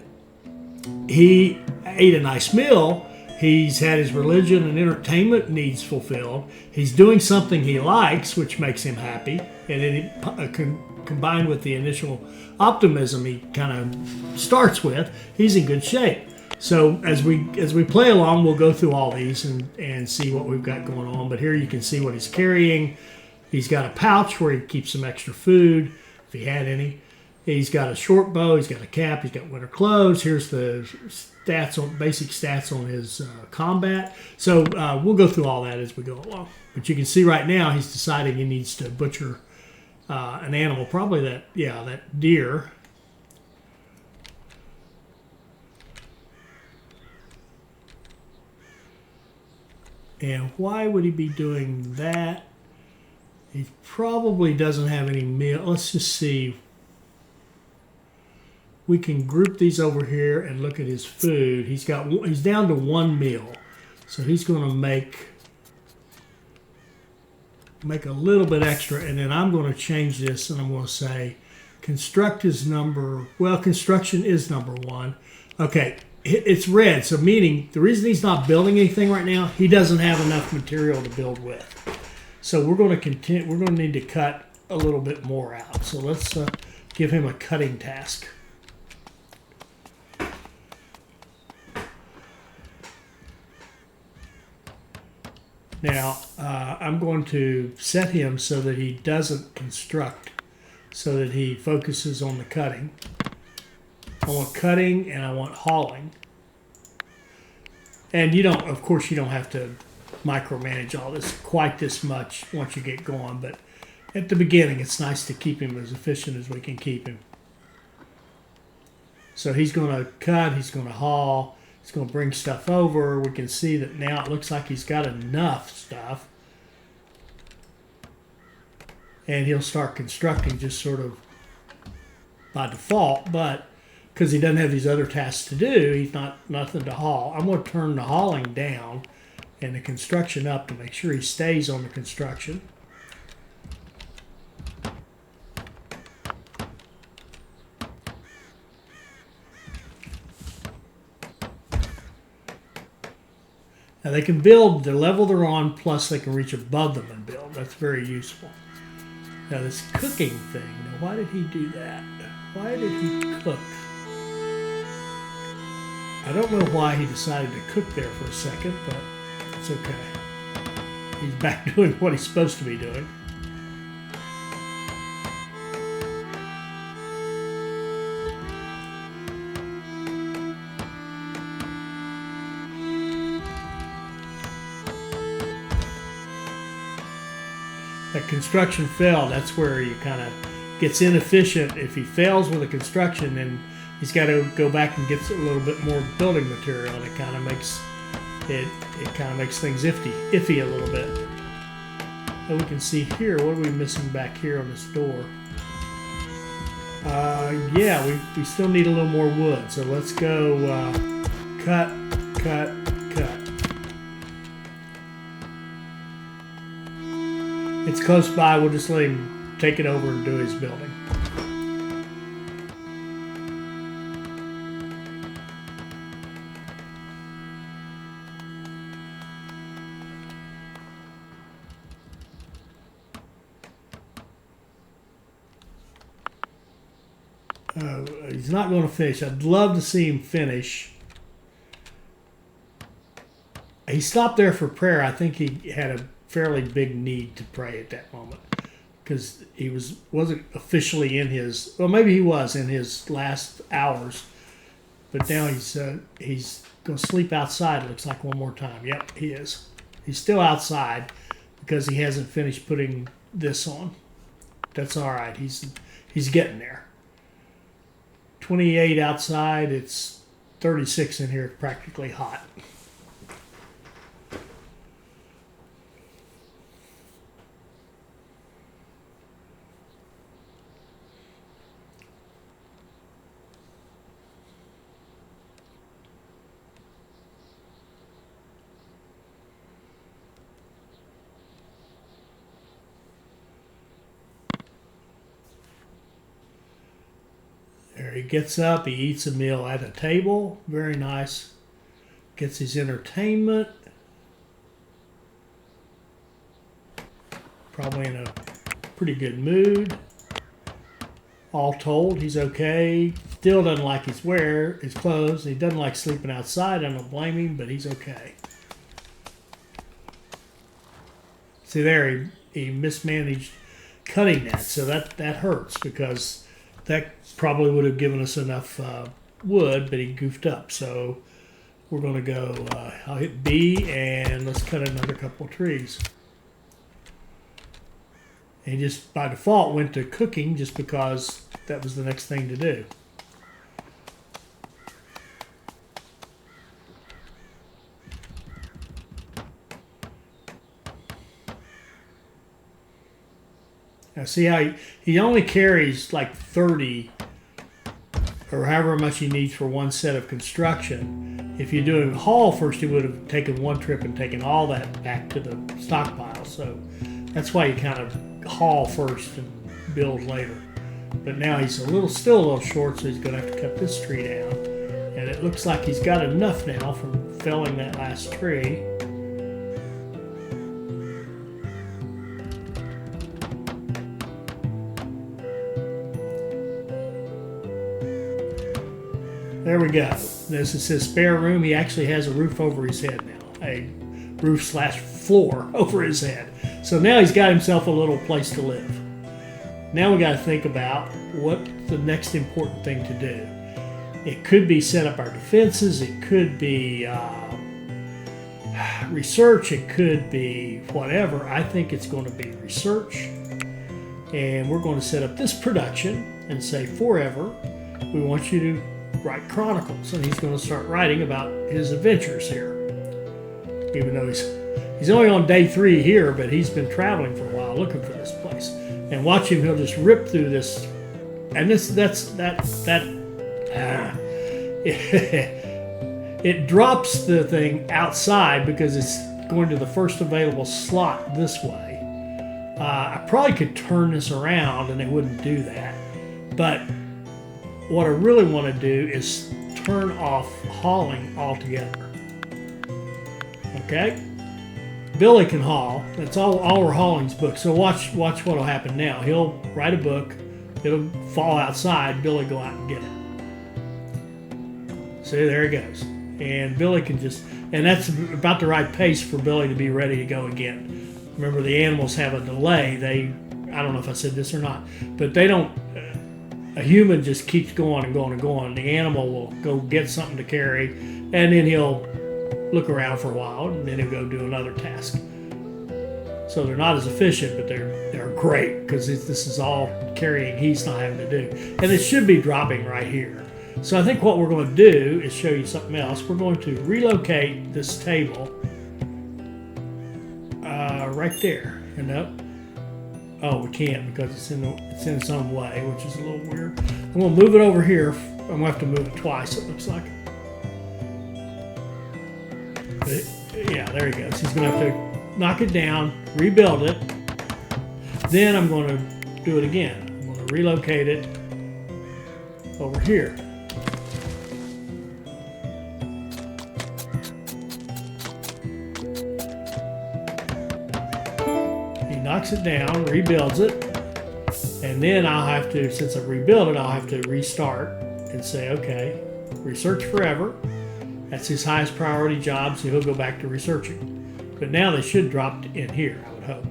he ate a nice meal. He's had his religion and entertainment needs fulfilled. He's doing something he likes, which makes him happy. And then combined with the initial optimism he kind of starts with, he's in good shape. So as we play along, we'll go through all these and see what we've got going on. But here you can see what he's carrying. He's got a pouch where he keeps some extra food, if he had any. He's got a short bow. He's got a cap. He's got winter clothes. Here's the basic stats on his combat. So we'll go through all that as we go along. But you can see right now he's deciding he needs to butcher an animal, probably that deer. And why would he be doing that? He probably doesn't have any meal. Let's just see. We can group these over here and look at his food. He's down to 1 meal. So he's going to make a little bit extra, and then I'm going to change this, and I'm going to say construction is number 1. Okay, It's red, so meaning the reason he's not building anything right now, he doesn't have enough material to build with. So we're going to continue. We're going to need to cut a little bit more out. So let's give him a cutting task. Now I'm going to set him so that he doesn't construct, so that he focuses on the cutting. I want cutting and I want hauling. And you don't, of course, you don't have to micromanage all this quite this much once you get going, but at the beginning it's nice to keep him as efficient as we can keep him. So he's going to cut, he's going to haul, he's going to bring stuff over. We can see that now it looks like he's got enough stuff. And he'll start constructing just sort of by default, but because he doesn't have these other tasks to do, he's nothing to haul. I'm going to turn the hauling down and the construction up to make sure he stays on the construction. Now they can build the level they're on, plus they can reach above them and build. That's very useful. Now this cooking thing, now why did he do that? Why did he cook? I don't know why he decided to cook there for a second, but it's okay. He's back doing what he's supposed to be doing. That construction failed. That's where he kind of gets inefficient. If he fails with a construction, then he's got to go back and get a little bit more building material, and it kind of makes things iffy a little bit. And we can see here, what are we missing back here on this door? Yeah, we still need a little more wood. So let's go cut. It's close by. We'll just let him take it over and do his building. He's not going to finish. I'd love to see him finish. He stopped there for prayer. I think he had a fairly big need to pray at that moment, because he wasn't officially in his, well, maybe he was in his last hours, but now he's going to sleep outside, it looks like, one more time. Yep, he is. He's still outside because he hasn't finished putting this on. That's all right. He's getting there. 28 outside. It's 36 in here, practically hot. There, he gets up, he eats a meal at a table, very nice. Gets his entertainment. Probably in a pretty good mood. All told, he's okay. Still doesn't like his clothes. He doesn't like sleeping outside. I don't blame him, but he's okay. See there, he mismanaged cutting that, so that hurts, because that probably would have given us enough wood, but he goofed up. So we're going to go, I'll hit B, and let's cut another couple of trees. And he just by default went to cooking just because that was the next thing to do. Now see how he only carries like 30 or however much he needs for one set of construction. If you do a haul first, he would have taken one trip and taken all that back to the stockpile. So that's why you kind of haul first and build later. But now he's still a little short, so he's going to have to cut this tree down. And And it looks like he's got enough now from felling that last tree. There we go. This is his spare room. He actually has a roof over his head now. A roof slash floor over his head. So now he's got himself a little place to live. Now we got to think about what the next important thing to do. It could be set up our defenses. It could be research. It could be whatever. I think it's going to be research. And we're going to set up this production and say forever, we want you to write chronicles. And he's going to start writing about his adventures here. Even though he's only on day 3 here, but he's been traveling for a while looking for this place. And watch him, he'll just rip through this. And it drops the thing outside because it's going to the first available slot this way. I probably could turn this around and it wouldn't do that. But what I really want to do is turn off hauling altogether. Okay? Billy can haul. That's all we're hauling's books. So watch what'll happen now. He'll write a book. It'll fall outside. Billy go out and get it. See, there he goes. And Billy can just, and that's about the right pace for Billy to be ready to go again. Remember, the animals have a delay. I don't know if I said this or not, but they don't, a human just keeps going and going and going. The animal will go get something to carry, and then he'll look around for a while, and then he'll go do another task. So they're not as efficient, but they're great because this is all carrying he's not having to do. And it should be dropping right here. So I think what we're going to do is show you something else. We're going to relocate this table right there. And oh, we can't because it's in its own way, which is a little weird. I'm going to move it over here. I'm going to have to move it twice, it looks like. But, yeah, there he goes. He's going to have to knock it down, rebuild it. Then I'm going to do it again. I'm going to relocate it over here. He knocks it down, rebuilds it, and then I'll have to, since I've rebuilt it, I'll have to restart and say, okay, research forever. That's his highest priority job, so he'll go back to researching. But now they should drop in here, I would hope.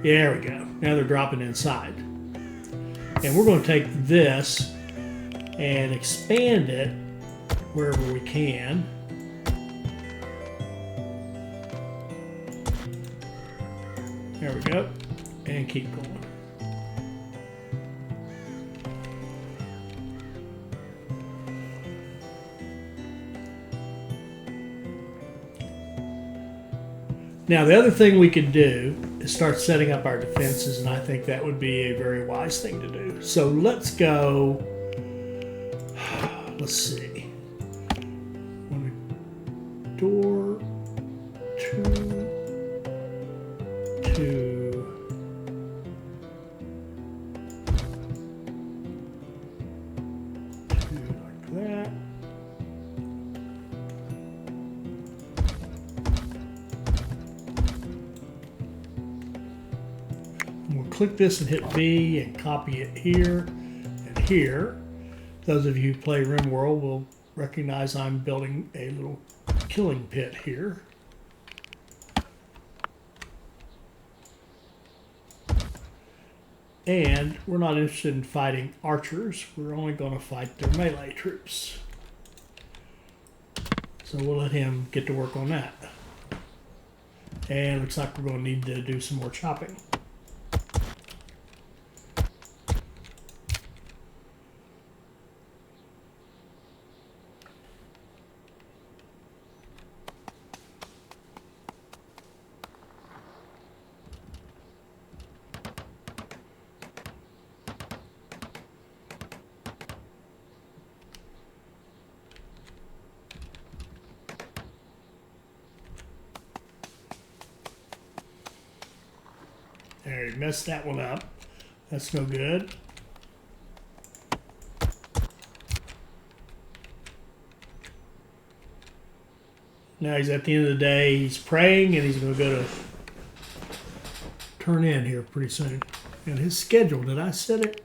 Yeah, there we go. Now they're dropping inside. And we're going to take this and expand it wherever we can. There we go. And keep going. Now, the other thing we could do is start setting up our defenses, and I think that would be a very wise thing to do. So let's go, let's see. Door, two, like that. Click this and hit B and copy it here and here. Those of you who play RimWorld will recognize I'm building a little killing pit here. And we're not interested in fighting archers. We're only going to fight their melee troops. So we'll let him get to work on that. And it looks like we're going to need to do some more chopping. There, you messed that one up. That's no good. Now he's at the end of the day, he's praying, and he's going to go to turn in here pretty soon. And his schedule, did I set it?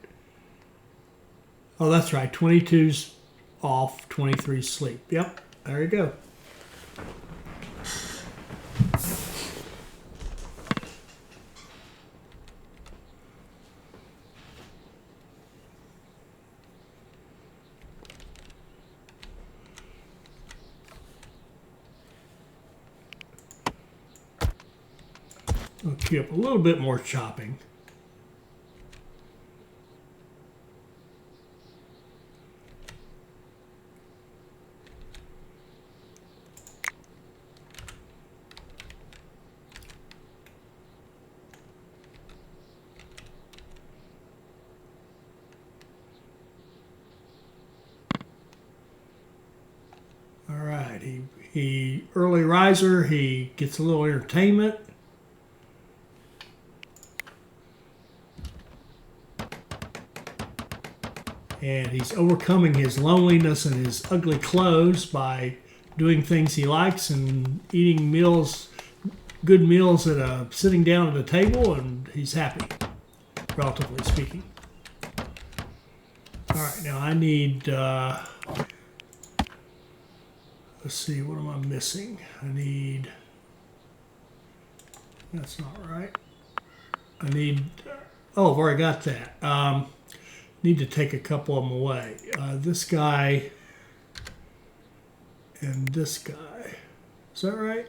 Oh, that's right, 22's off, 23's sleep. Yep, there you go. I'll keep up a little bit more chopping. All right, he early riser, he gets a little entertainment. And he's overcoming his loneliness and his ugly clothes by doing things he likes and eating meals, good meals sitting down at a table, and he's happy, relatively speaking. All right, now I need, let's see, what am I missing? I need, that's not right. I need, oh, I've already got that. Need to take a couple of them away. This guy and this guy. Is that right?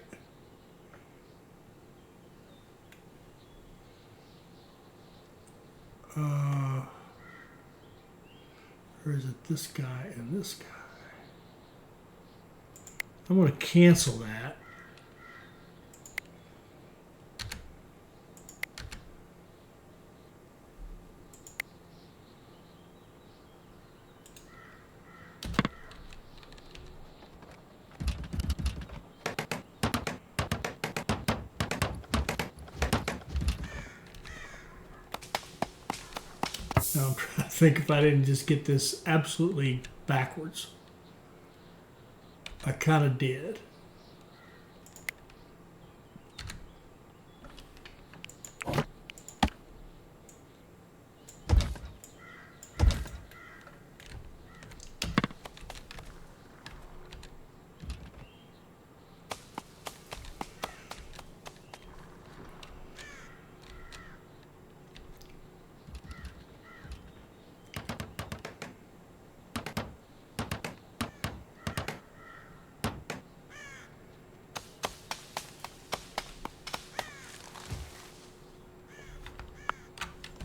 Or is it this guy and this guy? I'm going to cancel that. Now I'm trying to think if I didn't just get this absolutely backwards. I kind of did.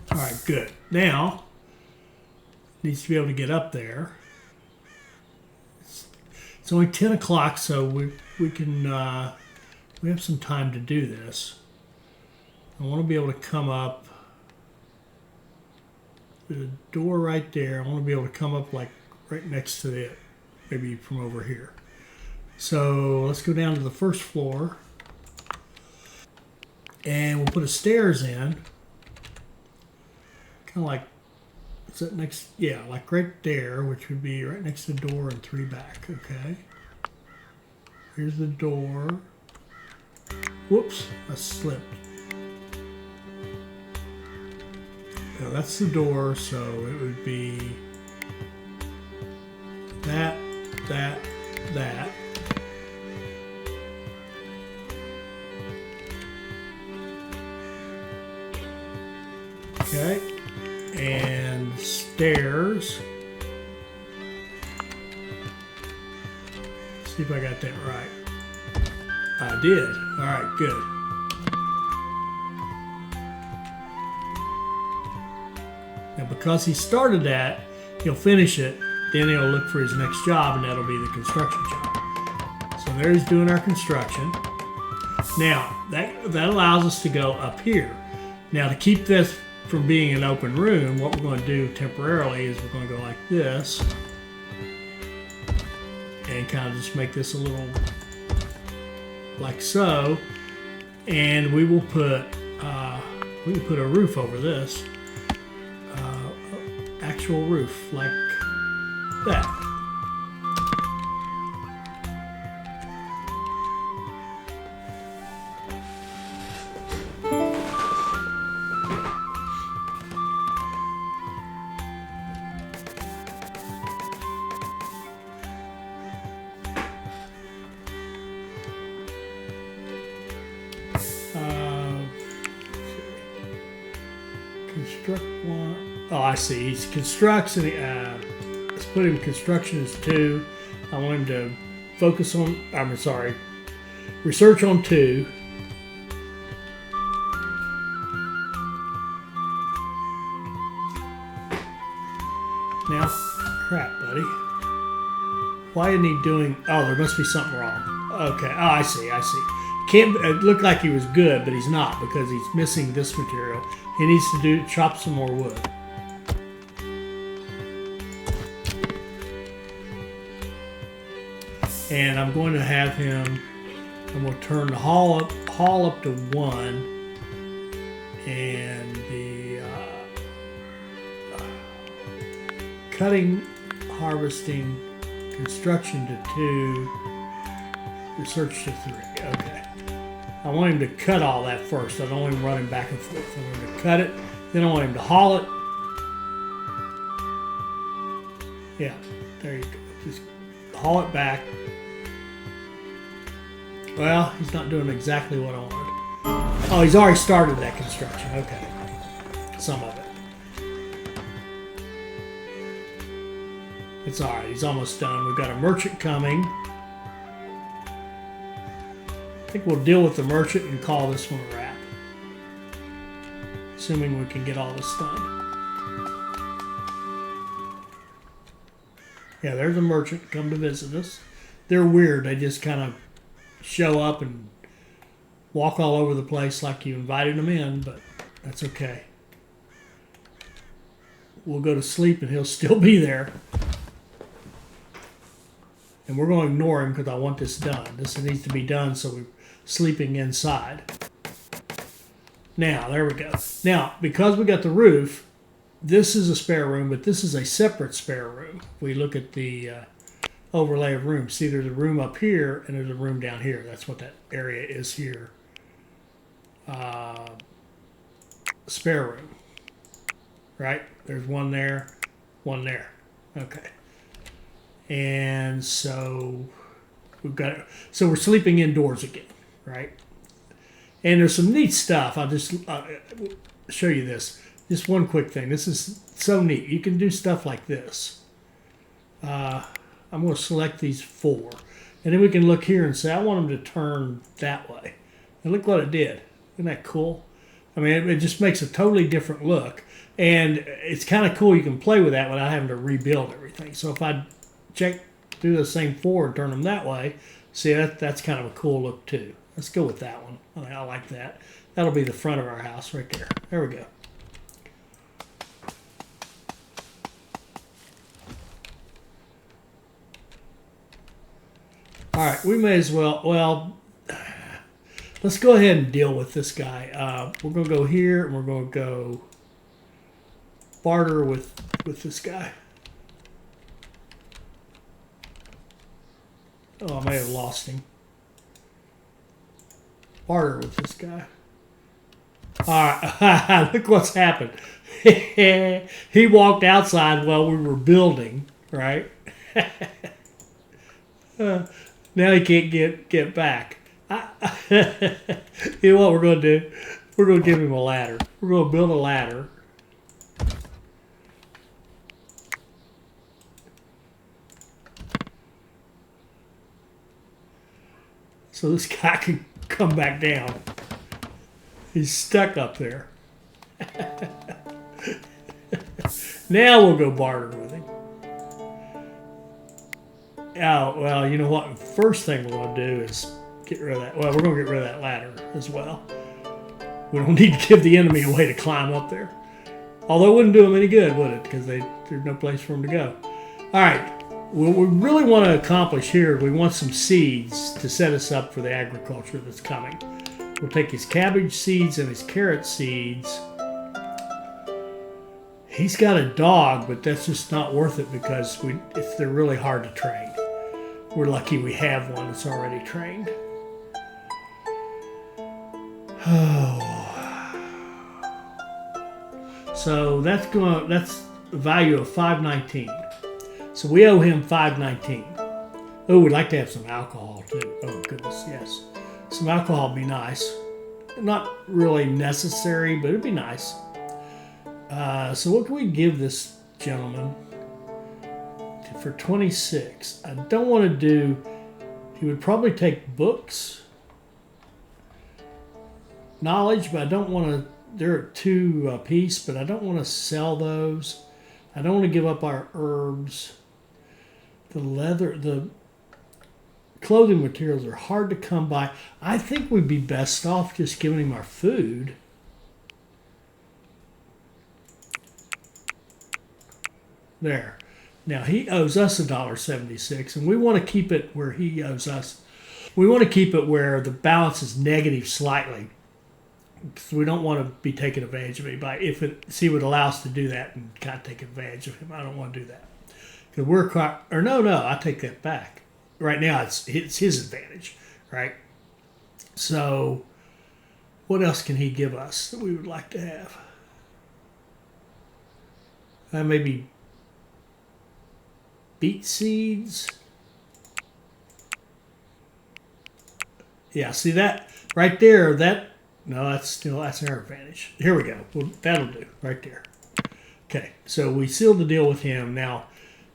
All right, good. Now, needs to be able to get up there. It's only 10 o'clock, so we can we have some time to do this. I want to be able to come up the door right there. I want to be able to come up like right next to it, maybe from over here. So let's go down to the first floor, and we'll put a stairs in. Kind of like, is that next? Yeah, like right there, which would be right next to the door and 3 back. Okay. Here's the door. Whoops, I slipped. Now that's the door, so it would be that. Okay. And stairs. See if I got that right. I did. All right, good. Now, because he started that, he'll finish it, then he'll look for his next job, and that'll be the construction job. So there he's doing our construction. Now, that allows us to go up here. Now, to keep this from being an open room, what we're going to do temporarily is we're going to go like this and kind of just make this a little like so, and we will put we can put a roof over this, actual roof like that. construct one. Oh, I see. He constructs, and let's put him construction as 2. I want him to focus on, research on 2. Now, crap, buddy. Why isn't he doing, oh, there must be something wrong. Okay, oh, I see. It looked like he was good, but he's not because he's missing this material. He needs to chop some more wood. And I'm going to have him, I'm going to turn the haul up to 1, and the cutting, harvesting, construction to 2, research to 3. Okay. I want him to cut all that first. I don't want him running back and forth. I want him to cut it. Then I want him to haul it. Yeah, there you go. Just haul it back. Well, he's not doing exactly what I wanted. Oh, he's already started that construction. Okay. Some of it. It's all right. He's almost done. We've got a merchant coming. I think we'll deal with the merchant and call this one a wrap. Assuming we can get all this done. Yeah, there's a merchant come to visit us. They're weird. They just kind of show up and walk all over the place like you invited them in, but that's okay. We'll go to sleep and he'll still be there. And we're going to ignore him because I want this done. This needs to be done so we're sleeping inside. Now, there we go. Now, because we got the roof, this is a spare room, but this is a separate spare room. We look at the overlay of rooms. See, there's a room up here and there's a room down here. That's what that area is here. Spare room. Right? There's one there, one there. Okay. And so we've got, so we're sleeping indoors again, right? And there's some neat stuff. I'll just show you this. Just one quick thing. This is so neat. You can do stuff like this. I'm going to select these 4. And then we can look here and say, I want them to turn that way. And look what it did. Isn't that cool? I mean, it just makes a totally different look. And it's kind of cool. You can play with that without having to rebuild everything. So if I do the same 4 and turn them that way, see, that's kind of a cool look too. Let's go with that one. I like that. That'll be the front of our house right there. There we go. All right, we may as well, let's go ahead and deal with this guy. We're going to go here, and we're going to go barter with this guy. Oh, I may have lost him. Barter with this guy. All right, look what's happened. He walked outside while we were building, right? Now he can't get back. You know what we're going to do? We're going to give him a ladder. We're going to build a ladder. So this guy can come back down. He's stuck up there. Now we'll go barter with him. Oh, well, you know what? First thing we're going to do is get rid of that. Well, we're going to get rid of that ladder as well. We don't need to give the enemy a way to climb up there. Although it wouldn't do them any good, would it? Because there's no place for them to go. All right. What we really want to accomplish here, we want some seeds to set us up for the agriculture that's coming. We'll take his cabbage seeds and his carrot seeds. He's got a dog, but that's just not worth it because they're really hard to train. We're lucky we have one that's already trained. Oh. So that's the value of $5.19. So we owe him $5.19. Oh, we'd like to have some alcohol too. Oh goodness, yes. Some alcohol would be nice. Not really necessary, but it'd be nice. So what can we give this gentleman for 26? I don't want to do, he would probably take books, knowledge, but I don't want to, there are 2 a piece, but I don't want to sell those. I don't want to give up our herbs. The leather, the clothing materials are hard to come by. I think we'd be best off just giving him our food. There. Now he owes us $1.76, and we want to keep it where he owes us. We want to keep it where the balance is negative slightly. So we don't want to be taking advantage of anybody. If it would allow us to do that and kind of take advantage of him, I don't want to do that. Because we're quite, or no, I take that back. Right now it's his advantage, right? So what else can he give us that we would like to have? Maybe beet seeds. Yeah, see that right there, that's our advantage. Here we go. Well, that'll do right there. Okay, so we sealed the deal with him. Now,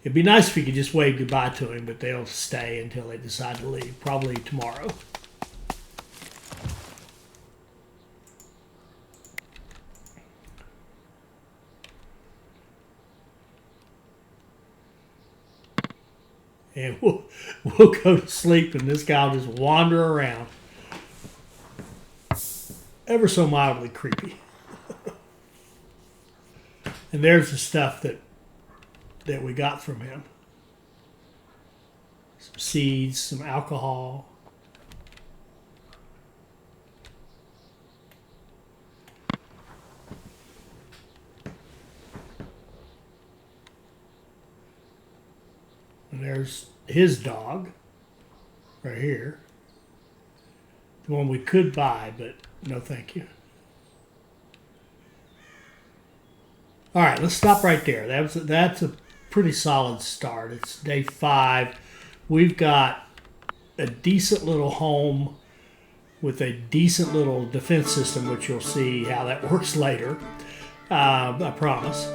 it'd be nice if we could just wave goodbye to him, but they'll stay until they decide to leave, probably tomorrow. And we'll go to sleep, and this guy will just wander around. Ever so mildly creepy. And there's the stuff that we got from him. Some seeds, some alcohol. And there's his dog right here. The one we could buy, but no thank you. All right, let's stop right there. That's a pretty solid start. It's day 5. We've got a decent little home with a decent little defense system, which you'll see how that works later, I promise.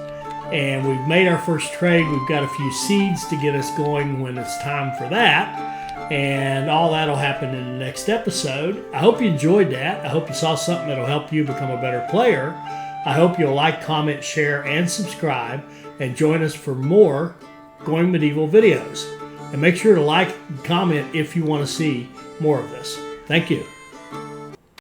And we've made our first trade. We've got a few seeds to get us going when it's time for that. And all that'll happen in the next episode. I hope you enjoyed that. I hope you saw something that'll help you become a better player. I hope you'll like, comment, share, and subscribe, and join us for more Going Medieval videos. And make sure to like and comment if you want to see more of this. Thank you.